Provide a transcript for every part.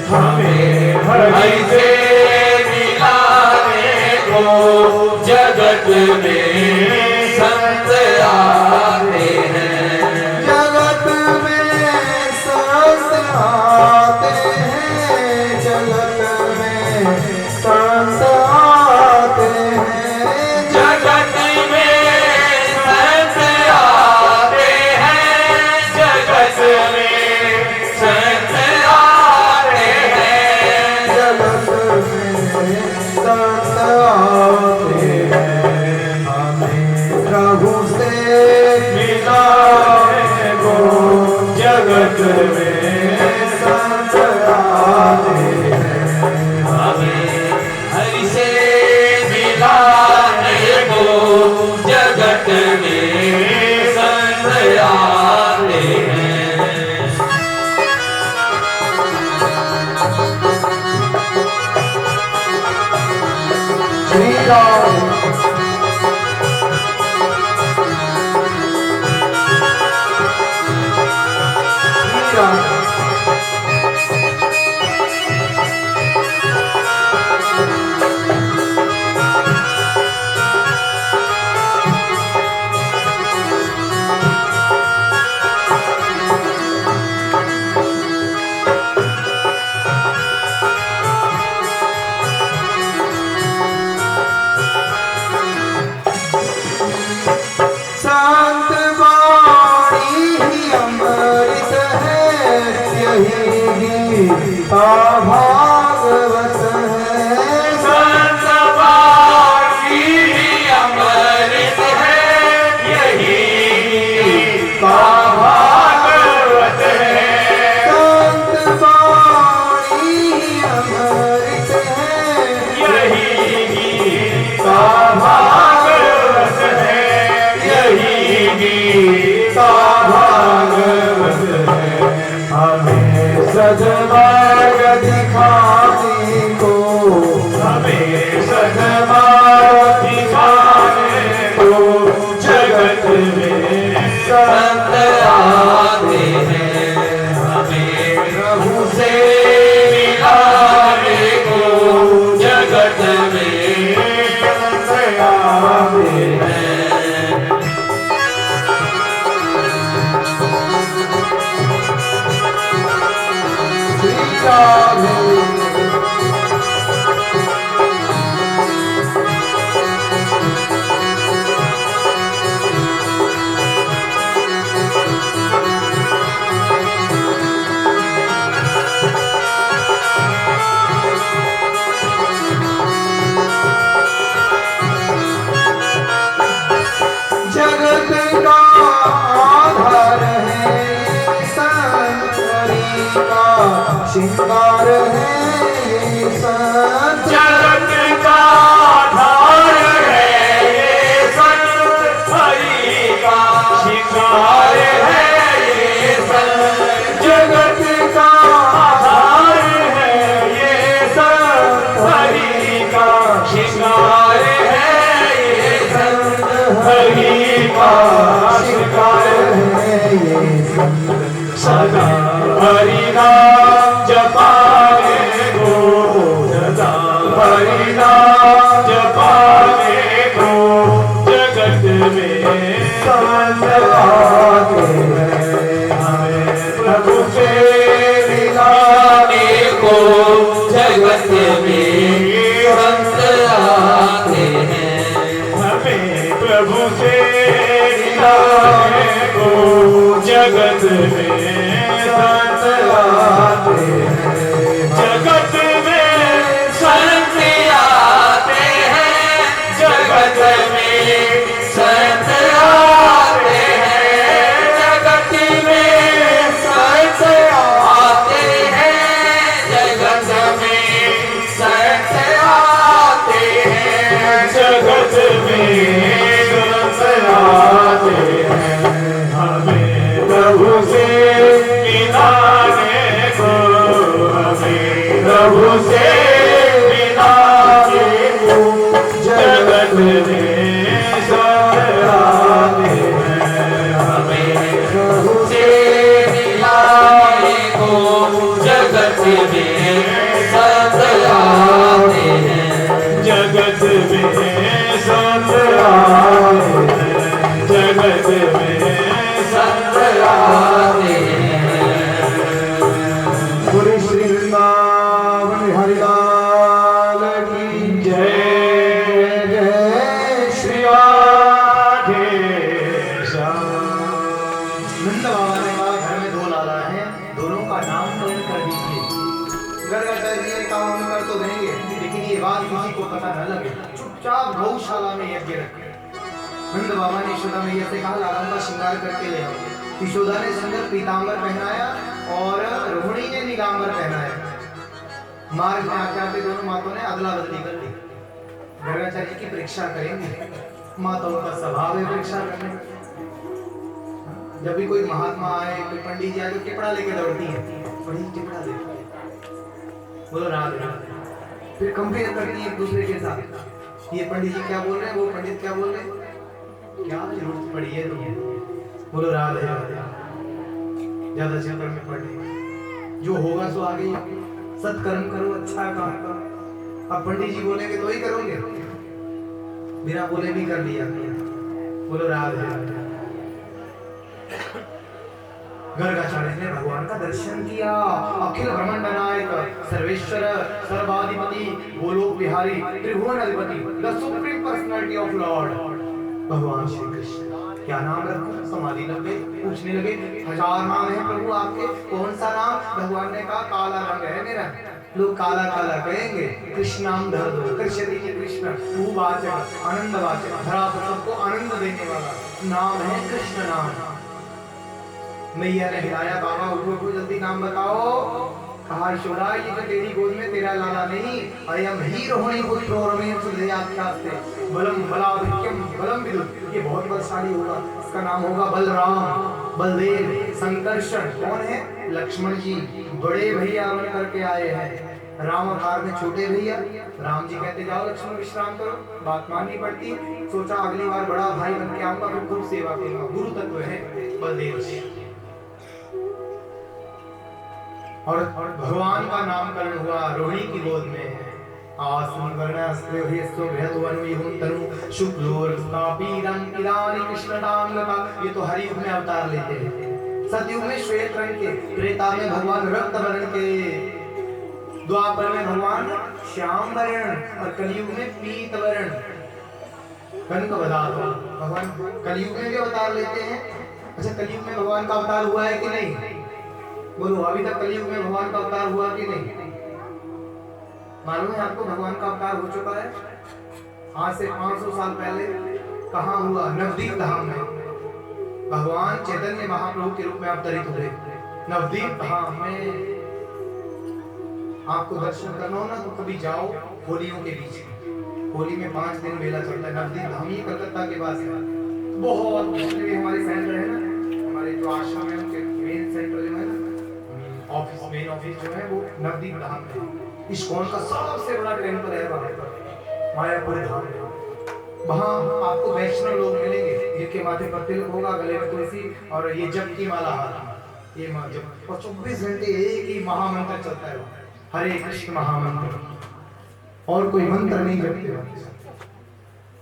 हमें हरि से मिलाने को जगत में संत आते हैं। जगत में संत आते हैं, जगत में संत आते हैं, जगत में संत आते हैं, जगत में संत आते हैं, जगत में संत आते हैं। हमें प्रभु से मिलाने को जगत में संत आते हैं। हमें हरि से मिलाने को जगत में संत आते हैं। श्री राम श्री राम शांत वाणी ही अमृत है, यही गीता भागवत है। संत वाणी अमृत है, यही गीता भागवत है। शांत वाणी अमृत है, यही गीता भागवत है, यही गीता भागवत है। हमें सद्मार्ग दिखाने को, हमें सद्मार्ग दिखाने को जगत में संत आते हैं। हमें प्रभु से मिलाने को जगत में संत आते हैं। श्री राम जगत का आधार है, संतरी का श्रृंगार है, ये संत जगत का आधार है, ये संत हरि का श्रृंगार है, ये संत जगत का आधार है, ये संत हरि का श्रृंगार है, ये संत हरि का श्रृंगार है। ये संत सदा हरि नाम जपाने को, सदा हरि नाम जपाने को जगत में संत आते हैं। हमें प्रभु से मिलाने को जगत में संत आते हैं। हमें प्रभु से मिलाने को जगत में संत आते हैं। जगत में संत आते हैं, जगत में संत आते हैं, जगत में संत आते हैं, जगत में संत आते हैं, जगत में संत आते हैं। हमें प्रभु से मिलाने को, हमें प्रभु से मिलाने को जगत में संत आते हैं। हमें प्रभु से मिलाने को दोनों का नामकरण कर दीजिए। गर्गाचार्य जी ये काम हम कर तो देंगे, लेकिन ये बात किसी को पता न लगे, चुपचाप गौशाला में यज्ञ रखें। नंद बाबा ने यशोदा मैया से कहा लालन का श्रृंगार करके ले आओ। यशोदा ने सुंदर पीतांबर पहनाया और रोहिणी ने नीलांबर पहनाया। मार्ग में आते आते दोनों माताओं ने अदला बदली कर ली। गर्गाचार्य की परीक्षा करेंगे, माताओं का स्वभाव है परीक्षा करने। जब भी कोई महात्मा आए, कोई पंडित जी आए तो टिपड़ा लेके दौड़ती है, बड़ी टिपड़ा लेके बोलो राधे राधे। फिर कंपेयर करती है एक दूसरे के साथ, ये पंडित जी क्या बोल रहे हैं, वो पंडित क्या बोल रहे हैं, क्या जरूरत पड़ी है तुम्हें, बोलो राधे राधे। ज्यादा चक्कर में पड़े, जो होगा सो आगे, सत्कर्म करो, अच्छा काम करो। अब पंडित जी बोलेंगे तो ही करोगे, बिना बोले भी कर लिया, बोलो राधे राधे। गर्गाचार्य ने भगवान का दर्शन किया। अखिल ब्रह्मांड नायक, सर्वेश्वर, सर्वाधिपति, गोलोक बिहारी, त्रिभुवन अधिपति, the supreme personality of Lord भगवान श्री कृष्ण। क्या नाम रखूं? समाधि लग गई, पूछने लगे 1000 नाम है प्रभु आपके, कौन सा नाम? भगवान ने कहा काला रंग है मेरा। लोग काला काला कहेंगे, कृष्ण नाम धर दो। कृष्ण जी कृष्ण, भूवाचक, आनंद वाचक, धरा पर सबको आनंद देने वाला नाम है कृष्ण नाम। मैया ने हिलाया, बाबा उठो उठो जल्दी नाम बताओ। कहा यशोदा ये तो तेरी गोद में तेरा लाला नहीं, अयम ही रोहिणी पुत्र और मैं तुझे आख्यास्ते बलम बलाधिक्यम बलम विदुत, ये बहुत बलशाली होगा, इसका नाम होगा बलराम, बलदेव, संकर्षण। कौन है? लक्ष्मण जी, बड़े भैया बन करके आए हैं। राम अवतार में छोटे भैया। राम जी कहते जाओ लक्ष्मण विश्राम करो, बात माननी पड़ती। सोचा अगली बार बड़ा भाई बन के आऊंगा, फिर खूब सेवा करूंगा। गुरु तत्व है बलदेव जी। और भगवान का नामकरण हुआ रोहिणी की गोद में। आसन वर्णस्त्रे हेस्तु बृहद्वनुयुं तनु शुक्लोर्स्तापीरं इदानी कृष्णदांगता। ये तो हरि युग में अवतार लेते हैं। सतयुग में श्वेत रंग के, त्रेता में भगवान रक्त वर्ण के, द्वापर में भगवान श्याम वर्ण और कलयुग में पीत वर्ण कनक बदाता। भगवान कलयुग में भी अवतार लेते हैं। अच्छा, कलयुग में भगवान का अवतार हुआ है कि नहीं? बोलो, अभी तक कलयुग में भगवान का अवतार हुआ कि नहीं? मालूम है आपको भगवान का अवतार हो चुका है? आज से 500 साल पहले कहाँ हुआ? नवदीप धाम में भगवान चैतन्य महाप्रभु के रूप में अवतरित हुए। नवदीप धाम में आपको दर्शन करना हो ना तो कभी जाओ होलियों के बीच। होली में 5 दिन मेला चलता है। नवदीप धाम ही कलकत्ता के पास है। बहुत हमारे सेंटर है ना, हमारे जो आश्रम है उनके मेन सेंटर जो है ना, ऑफिस, मेन ऑफिस जो है वो नवदीप धाम में। इस्कॉन का सबसे बड़ा टेंपल है वहाँ पर, मायापुर धाम में। वहाँ आपको वैष्णव लोग मिलेंगे, जिनके माथे पर तिलक होगा, गले में तुलसी और ये जप की माला हाथ, ये जप, और 24 घंटे एक ही महामंत्र चलता है, हरे कृष्ण महामंत्र। और कोई मंत्र नहीं जपते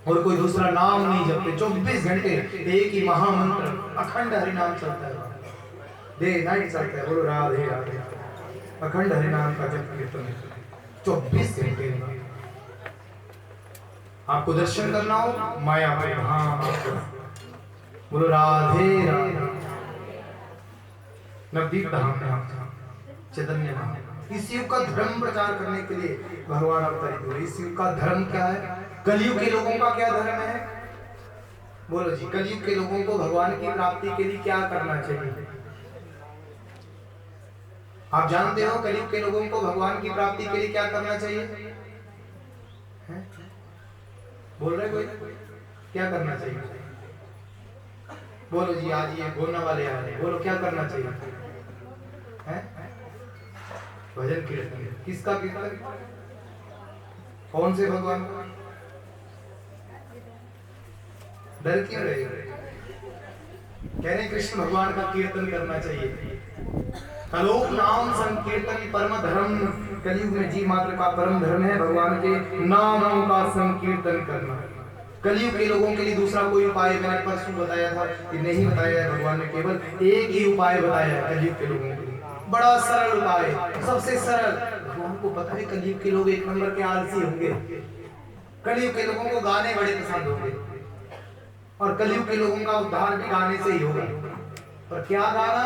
और कोई दूसरा नाम नहीं जपते। 24 घंटे एक ही महामंत्र अखंड हरि नाम चलता है, डे नाइट चलता है। बोलो राधे राधे। अखंड हरि नाम का जप कीर्तन 24 घंटे। आपको दर्शन करना हो माया में, हाँ बोलो राधे राधे। नवदीप धाम चैतन्य धाम। इस युग का धर्म प्रचार करने के लिए भगवान अवतरित हुए। इस युग का धर्म क्या है? कलयुग के लोगों का क्या धर्म है? बोलो जी, कलयुग के लोगों को भगवान की प्राप्ति के लिए क्या करना चाहिए? आप जानते हो कलयुग के लोगों को भगवान की प्राप्ति के लिए क्या करना चाहिए? है? बोल रहे कोई? क्या करना चाहिए? बोलो जी, आज ये बोलने वाले आ रहे हैं, बोलो क्या करना चाहिए? है? भजन कीर्तन। किसका कीर्तन? कौन से भगवान का? डर क्यों रहे? कह रहे कृष्ण भगवान का कीर्तन करना चाहिए। कलोक नाम संकीर्तन परम धर्म। कलयुग में जीव मात्र का परम धर्म है भगवान के नामों का संकीर्तन करना। कलयुग के लोगों के लिए दूसरा कोई उपाय मैंने परसों बताया था कि नहीं बताया है। भगवान ने केवल एक ही उपाय बताया है कलयुग के लोगों के लिए, बड़ा सरल उपाय, सबसे सरल। भगवान को पता है कलयुग के लोग एक नंबर के आलसी होंगे। कलयुग के लोगों को गाने बड़े पसंद होंगे और कलयुग के लोगों का उद्धार भी गाने से ही होगा। पर क्या गाना?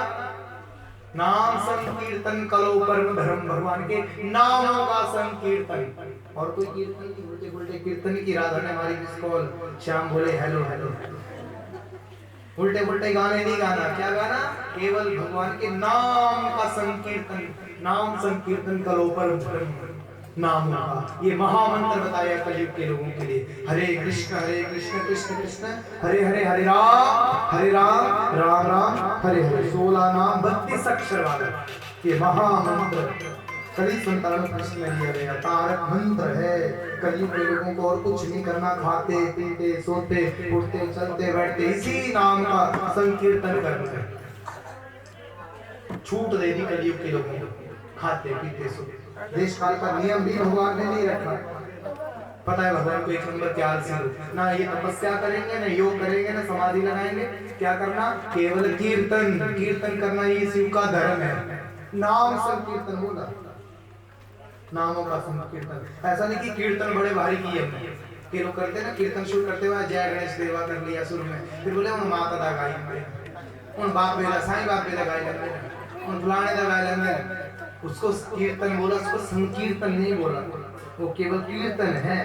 नाम संकीर्तन करो परम धर्म, भगवान के नामों का संकीर्तन। और कोई कीर्तन नहीं, उल्टे उल्टे कीर्तन की राधा ने हमारी मिस कॉल श्याम बोले हेलो हेलो, उल्टे उल्टे गाने नहीं गाना। क्या गाना? केवल भगवान के नाम का संकीर्तन। नाम संकीर्तन करो परम धर्म, नाम का ये महामंत्र बताया कलयुग के लोगों के लिए। हरे कृष्ण कृष्ण कृष्ण हरे हरे, हरे राम राम राम हरे हरे। 16 नाम 32 अक्षर वाला ये महामंत्र कलि संतान कृष्ण में दिया गया तारक मंत्र है। कलयुग के लोगों को और कुछ नहीं करना, खाते पीते सोते उठते चलते बैठते इसी नाम का संकीर्तन करना है। छूट दे दी कलयुग के लोगों को, खाते पीते सोते। देश काल का नियम भी भगवान ने नहीं रखा। पता है भगवान को एक नंबर क्या ना ये तपस्या करेंगे, ना योग करेंगे, ना समाधि लगाएंगे। क्या करना? केवल कीर्तन। कीर्तन करना ये शिव का धर्म है। नाम संकीर्तन बोला, नामों का संकीर्तन। ऐसा नहीं कि कीर्तन बड़े भारी किए कि लोग करते ना कीर्तन शुरू करते हुए जय गणेश देवा कर लिया शुरू में, फिर बोले उन माता दा गाई उन बाप बेटा साईं बाप बेटा गाई लेंगे, उन फलाने दा गाई लेंगे। उसको कीर्तन बोला, उसको संकीर्तन नहीं बोला। वो केवल कीर्तन है,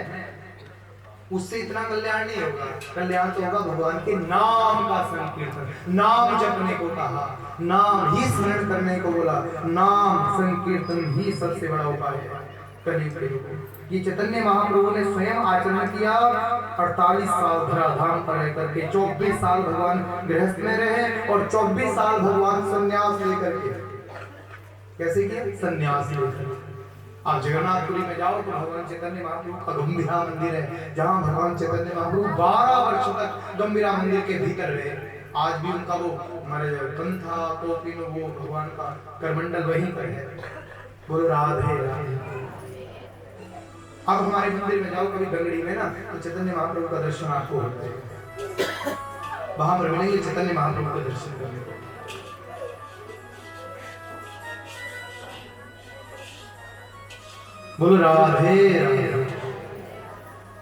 उससे इतना कल्याण नहीं होगा। कल्याण तो होगा भगवान के नाम का संकीर्तन। नाम जपने को कहा, नाम ही स्मरण करने को बोला। नाम संकीर्तन ही सबसे बड़ा उपाय है कलयुग के लोगों। ये चैतन्य महाप्रभु ने स्वयं आचरण किया। 48 साल धराधाम पर रह करके 24 साल भगवान गृहस्थ में रहे और 24 साल भगवान संन्यास लेकर के। कैसे किया? संन्यास लेकर। आप जगन्नाथपुरी में जाओ तो भगवान चैतन्य महाप्रभु का गंभीरा मंदिर है, जहाँ भगवान चैतन्य महाप्रभु 12 वर्ष तक गंभीरा मंदिर के भीतर रहे। आज भी उनका वो हमारे कंथा कोपिन वो भगवान का करमंडल वहीं पर है। बोलो राधे राधे। अब हमारे मंदिर में जाओ कभी गंगड़ी में ना, तो चैतन्य महाप्रभु का दर्शन आपको होता है। वहां पर मिलेंगे चैतन्य महाप्रभु का दर्शन करने को। बोलो राधे राधे।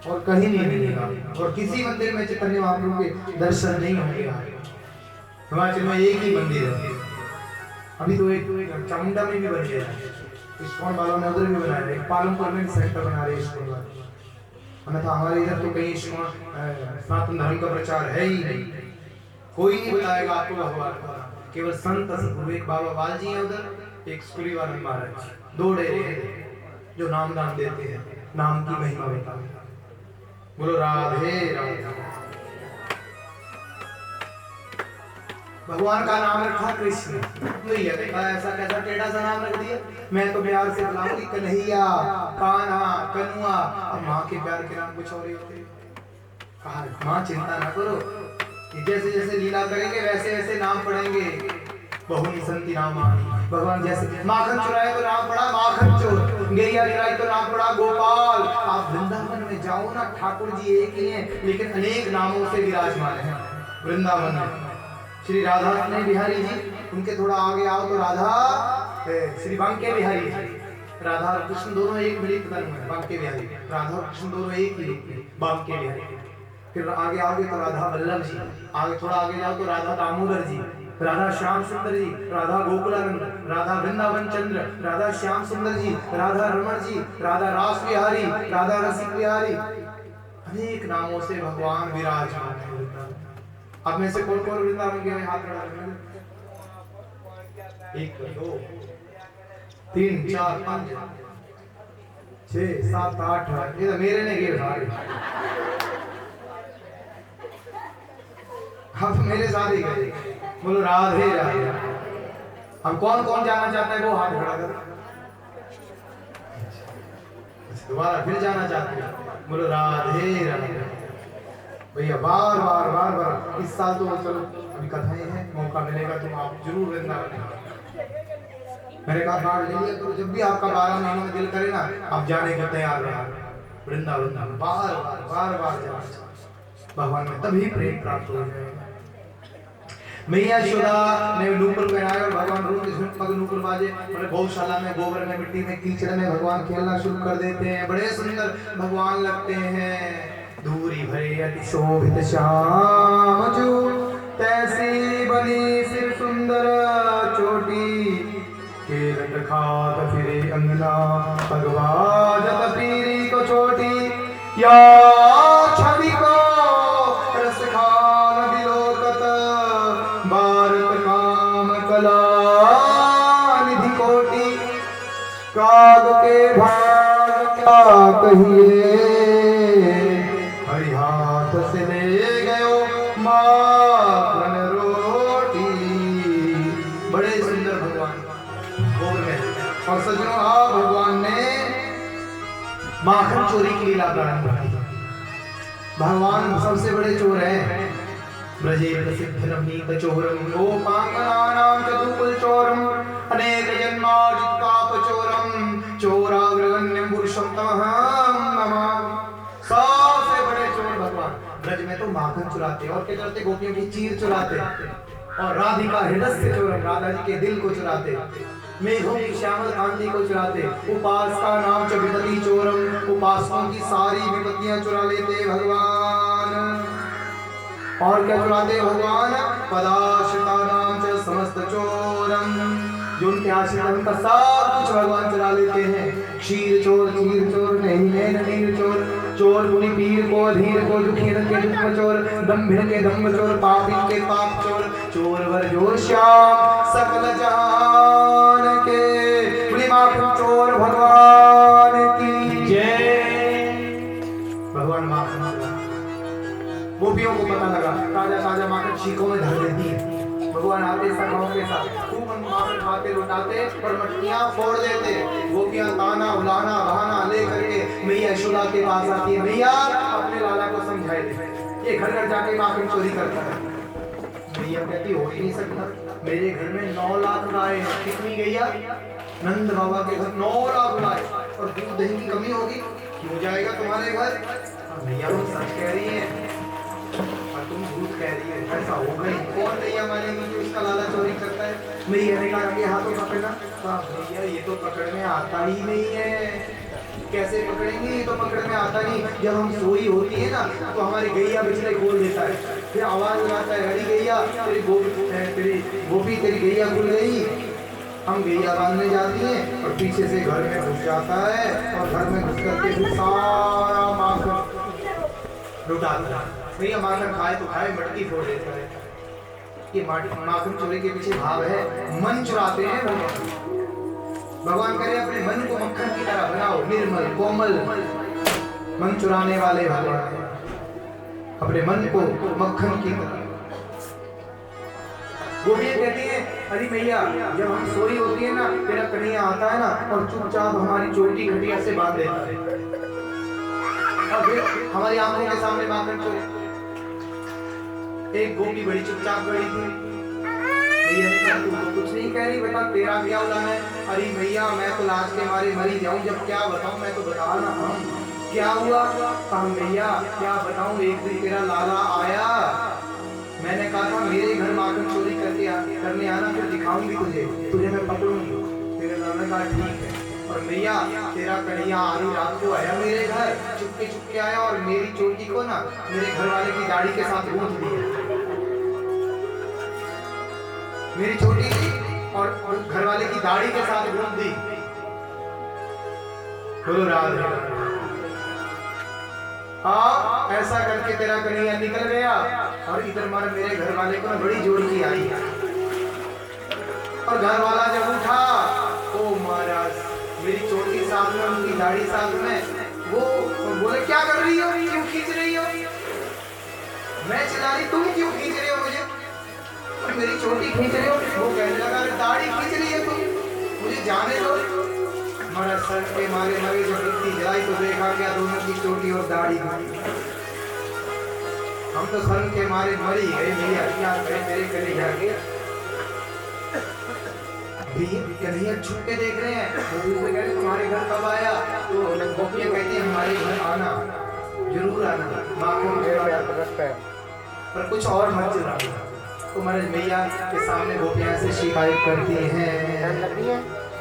और कहीं नहीं मिलेगा, और किसी मंदिर में चैतन्य महाप्रभु के दर्शन नहीं होंगे। हिमाचल में एक ही मंदिर है, अभी तो एक चामुंडा में भी बन गया है, इस्कॉन वालों ने उधर भी बनाया है, पालमपुर में सेंटर बना रहे इस्कॉन वाले। अन्यथा हमारे इधर तो कहीं सनातन धर्म का प्रचार है ही नहीं। कोई नहीं बताएगा आपको भगवान का, केवल संत सदगुरु। एक बाबा बाल जी है उधर, एक सुग्रीवानंद महाराज, 2 डेरे हैं जो नाम दान देते हैं, नाम की महिमा बताते हैं। बोलो राधे राधे। भगवान का नाम रखा कृष्ण, तो ये देखा ऐसा कैसा टेढ़ा सा नाम रख दिया। मैं तो बिहार से बुलाऊंगी कन्हैया, कान्हा, कनुआ। अब माँ के प्यार के नाम कुछ और ही होते हैं। कहा माँ चिंता ना करो, जैसे जैसे लीला करेंगे वैसे वैसे नाम पढ़ेंगे। बहुनी संति नामानि। भगवान जैसे माखन चुराए तो नाम पड़ा माखन चोर, गैया गिराई तो नाम पड़ा गोपाल। आप वृंदावन में जाओ ना, ठाकुर जी एक ही हैं लेकिन अनेक नामों से विराजमान हैं वृंदावन में। श्री राधा ने बिहारी जी, उनके थोड़ा आगे आओ तो राधा श्री बांके बिहारी जी। राधा और कृष्ण दोनों एक मिलित तन में, बांके बिहारी। राधा और कृष्ण दोनों एक ही रूप में, बांके बिहारी। फिर आगे आओगे तो राधा वल्लभ जी, आगे थोड़ा आगे जाओ तो राधा दामोदर जी, राधा श्याम सुंदर जी, राधा गोकुलानंद, राधा वृंदावन चंद्र, राधा श्याम सुंदर जी, राधा रमण जी, राधा रास बिहारी, राधा रसिक बिहारी। अनेक नामों से भगवान विराजमान है। अब में से कौन कौन वृंदावन गया है? हाथ बढ़ा लेना। 1 2 3 4 5 6 7 8 ये तो मेरे ने गए सारे। हम मेरे साथ ही गए। बोलो राधे राधे। हम कौन कौन जाना चाहता है वो हाथ खड़ा कर। दोबारा फिर जाना चाहते हैं? बोलो राधे राधे। भैया बार बार बार बार इस साल तो चलो अभी कथाएं हैं, मौका मिलेगा तो आप जरूर वृंदावन। मैंने कहा कार्ड ले लिया तो जब भी आपका 12 महीनों में दिल करे ना, आप जाने को तैयार रहा वृंदावन। बार बार बार बार जाना भगवान में, तभी प्रेम प्राप्त हो जाएगा। मैया यशोदा ने नूपुर पहनाया और भगवान रोज झुंड पग नूपुर बाजे। बड़े गौशाला में गोबर में मिट्टी में कीचड़ में भगवान खेलना शुरू कर देते हैं। बड़े सुंदर भगवान लगते हैं। धूरी भरे अति शोभित श्याम जो, तैसी बनी सिर सुंदर चोटी केरत खात फिरे अंगना भगवा जत पीरी को छोटी या छवि को रस खान बिलोकत भारत काम कला निधि कोटि काग के भाग क्या कहिए हरि हाथ से ले गयो माखन रोटी। बड़े सुंदर भगवान भोग में। और सज्जनों आप भगवान ने माखन चोरी की लीला प्रारंभ की। भगवान सबसे बड़े चोर हैं। ब्रजे प्रसिद्ध रमणीक चोरम गोपांगनानां चतुकुल चोरम अनेक जन्मार्जित पाप चोरम चोराग्रगण्यं पुरुषं तमहं नमामि। सबसे बड़े चोर भगवान। ब्रज में तो माखन चुराते और क्या करते, गोपियों की चीर चुराते और राधिका हृदय चोरम, राधा जी के दिल को चुराते, मेघों की श्यामल कांति को चुराते। उपास का नाम च विपत्ति चोरम, उपासकों की सारी विपत्तियां चुरा लेते भगवान। और क्या चुराते भगवान, पदाश्रिता नाम च समस्त चोरम, जो उनके आश्रित उनका सब कुछ भगवान चुरा लेते हैं। क्षीर चोर चीर चोर नहीं है नीर चोर, चोर मुनि पीर को धीर को दुखी के दुख चोर, दम्भिन के दम्भ चोर, पापी के पाप चोर, चोर वर जोर श्याम सकल जहान के। बोले माखन चोर भगवान की जय। भगवान माखन गोपियों को पता लगा ताजा ताजा माखन चीखों में धर देती है। भगवान आते सखाओं के साथ खूब माखन खाते लुटाते और मटकियां फोड़ देते। गोपियां ताना उलाना बहाना ले करके मैया यशोदा के पास आती है, मैया अपने लाला को समझाए दे, ये घर घर जाके माखन चोरी करता है। मैया कहती हो ही नहीं सकता, मेरे घर में 9 लाख गाय है। कितनी गैया? नंद बाबा के घर 9 लाख गाय और दूध दही की कमी होगी, क्यों जाएगा तुम्हारे घर? मैया वो सच कह रही है और तुम झूठ कह रही है, ऐसा होगा ही। कौन भैया मानेंगे जो इसका लाला चोरी करता है? मैया ने कहा कि हाथों पकड़ना। भैया ये तो पकड़ में आता ही नहीं है। कैसे पकड़ेंगे, ये तो पकड़ में आता नहीं। जब हम सोई होती है ना तो हमारी गैया बिचले खोल देता है, फिर आवाज लगाता है, अरे गैया तेरी गोपी तेरी गैया खुल गई। हम गैया बांधने जाती हैं और पीछे से घर में घुस जाता है और घर में घुस करके सारा माखन लुटाता है। भैया माखन खाए तो खाए, मटकी फोड़ देता है। ये माखन चोरी के पीछे भाव है, मन चुराते हैं भगवान। भगवान करे अपने मन को मक्खन की तरह बनाओ, निर्मल कोमल। मन चुराने वाले भगवान हैं, अपने मन को मक्खन की तरह। गोपियां कहती हैं, अरे मैया जब हम सोई होती है ना, तेरा कन्हैया आता है ना और चुपचाप हमारी चोटी खटिया से बांध देता है और फिर हमारी आंखों के सामने माखन चोरी। एक गोपी बड़ी चुपचाप खड़ी थी। मैया ने कहा, तू तो कुछ नहीं कह रही, बता तेरा क्या उलाना है? अरे मैया मैं तो लाज के मारे मरी जाऊं, जब क्या बताऊं, मैं तो बता ना पाऊं क्या हुआ। कहा मैया क्या बताऊं, एक दिन तेरा लाला आया, मैंने कहा था मेरे घर माखन चोरी करने आना, फिर दिखाऊंगी तुझे मैं पकड़ूंगी। तेरे लाला ने कहा ठीक है। और मैया तेरा कन्हैया आधी रात को आया मेरे घर, चुपके आया और मेरी चोटी को ना मेरे घर वाले की दाढ़ी के साथ गूंथ दिया। मेरी चोटी थी और घर वाले की दाढ़ी के साथ गूंथ दी। बोलो राधे। हाँ ऐसा करके तेरा कन्हैया निकल गया और इधर मार मेरे घर वाले को ना बड़ी जोर की आई। और घर वाला जब उठा, ओ महाराज मेरी चोटी साथ में, उनकी दाढ़ी साथ में। वो बोले क्या कर रही हो, क्यों खींच रही हो? मैं चिल्ला रही, तुम क्यों खींच रहे हो मुझे? मेरी चोटी खींच रहे हो? वो कहने लगा दाढ़ी खींच रही है तुम, मुझे जाने दो। हमारा सर के मारे मारे जब इतनी जलाई तो देखा क्या दोनों की चोटी और दाढ़ी। हम तो सर के मारे मरी गए। भैया क्या करें, मेरे कन्हैया के कन्हैया छुप के देख रहे हैं। वो कह रहे तुम्हारे घर कब आया? तो गोपियां कहती हैं हमारे घर आना, जरूर आना, माखन पर कुछ और मत चुरा। तो महाराज मैया के सामने गोपियां से शिकायत करती हैं,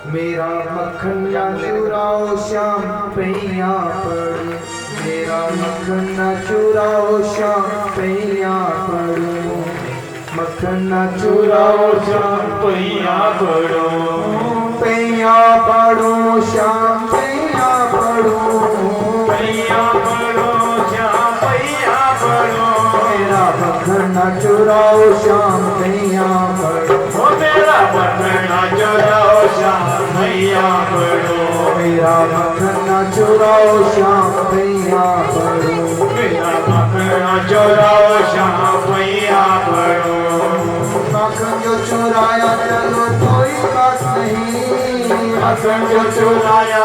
मेरा मक्खन ना चुराओ श्याम पैया पड़ो, मेरा मक्खन ना चुराओ श्याम पैया पड़ो, मक्खन ना चुराओ श्याम पैया पड़ो, श्याम भैया पढ़ो। ओ मेरा मखना चुराओ श्याम भैया पढ़ो। मेरा मखना चुराओ श्याम भैया पढ़ो। मेरा मखना चुराओ श्याम भैया पढ़ो। मखन जो चुराया चलो कोई बात नहीं। मखन जो चुराया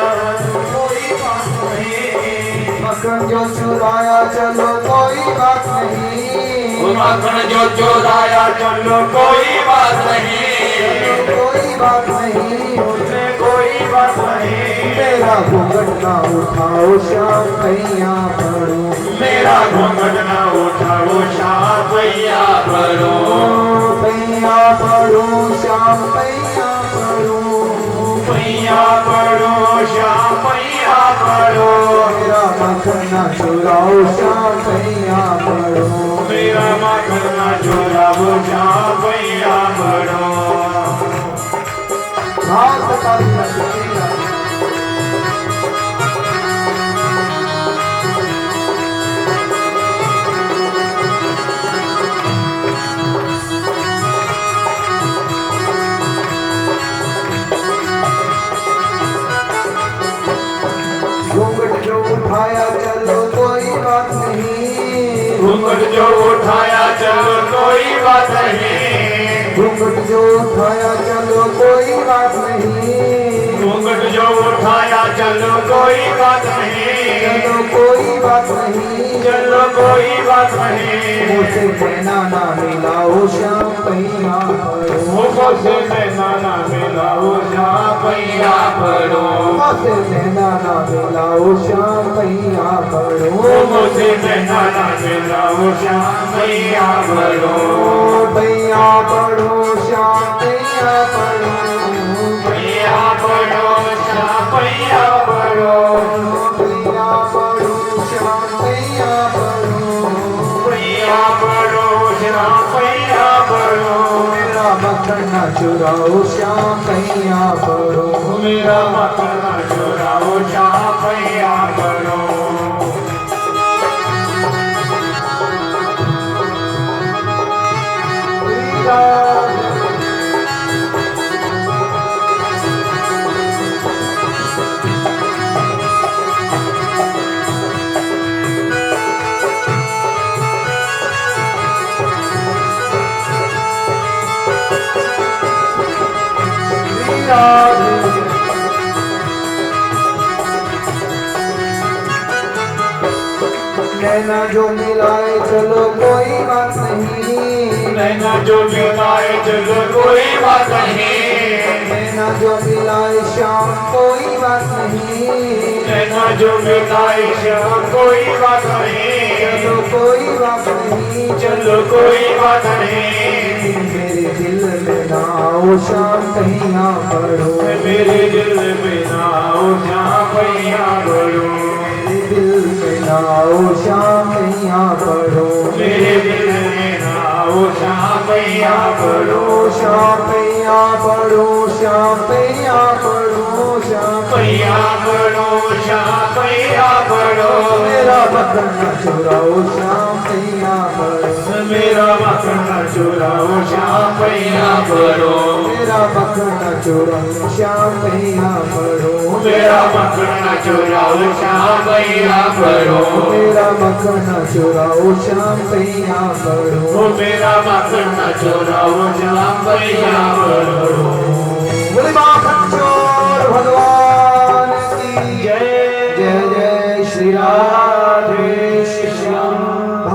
कोई बात नहीं। मखन जो चुराया चलो कोई बात नहीं। मखन जो चुराया चलो कोई बात नहीं। कोई बात नहीं उसमें कोई बात नहीं। मेरा घूंघट ना उठाओ श्याम भैया पढ़ो। मेरा घूंघट ना उठाओ श्याम भैया पढ़ो। भैया पढ़ो श्याम भैया पढ़ो। भैया पढ़ो श्याम भैया पढ़ो। मेरा मखना चुराओ श्याम भैया पढ़ो। मेरा मखना चुराओ श्याम भैया पढ़ो। हाथ ताली लगेगा। घूंघट जो उठाया चलो कोई बात नहीं। घूंघट जो उठाया चलो कोई बात नहीं। घूंघट जो उठाया चलो कोई बात नहीं। घूंघट जो उठाया चलो कोई बात नहीं। चलो कोई बात नहीं। चलो कोई बात नहीं। मुझसे नैना ना मिलाओ श्याम भैया पढ़ो। मुझसे नैना ना मिलाओ श्याम भैया पढ़ो। मुझसे नैना ना मिलाओ श्याम भैया पढ़ो। मुझसे नैना ना मिलाओ श्याम भैया पढ़ो। भैया पढ़ो श्याम भैया पढ़ो। भैया पढ़ो श्याम भैया पढ़ो। भैया पढ़ो श्याम भैया पढ़ो। भैया पढ़ो श्याम भैया पढ़ो। मेरा मखना चुराओ श्याम भैया पढ़ो। मेरा मखना चुराओ श्याम भैया पढ़ो। नैना जो मिलाए चलो कोई बात नहीं। नैना जो मिलाए चलो कोई बात नहीं। नैना जो मिलाए श्याम कोई बात नहीं। नैना जो मिलाए श्याम कोई बात नहीं। चलो कोई बात नहीं। चलो कोई बात नहीं। मेरे दिल में ना आओ श्याम भैया पढ़ो। मेरे दिल में ना आओ श्याम भैया पढ़ो। मेरे दिल में ना आओ श्याम भैया पढ़ो। मेरे दिल में ना आओ श्याम भैया पढ़ो। श्याम भैया पढ़ो श्याम भैया पढ़ो। श्याम भैया पढ़ो श्याम भैया पढ़ो। मेरा मखना चुराओ श्याम भैया पढ़ो। मेरा मखना चुराओ श्याम भैया पढ़ो। मेरा मखना चुराओ श्याम भैया पढ़ो। मेरा मखना चुराओ श्याम भैया पढ़ो। मेरा मखना चुराओ श्याम भैया पढ़ो। मेरा मखना चुराओ श्याम भैया पढ़ो। बोले माखन चोर भगवान की जय। जय जय श्री राम।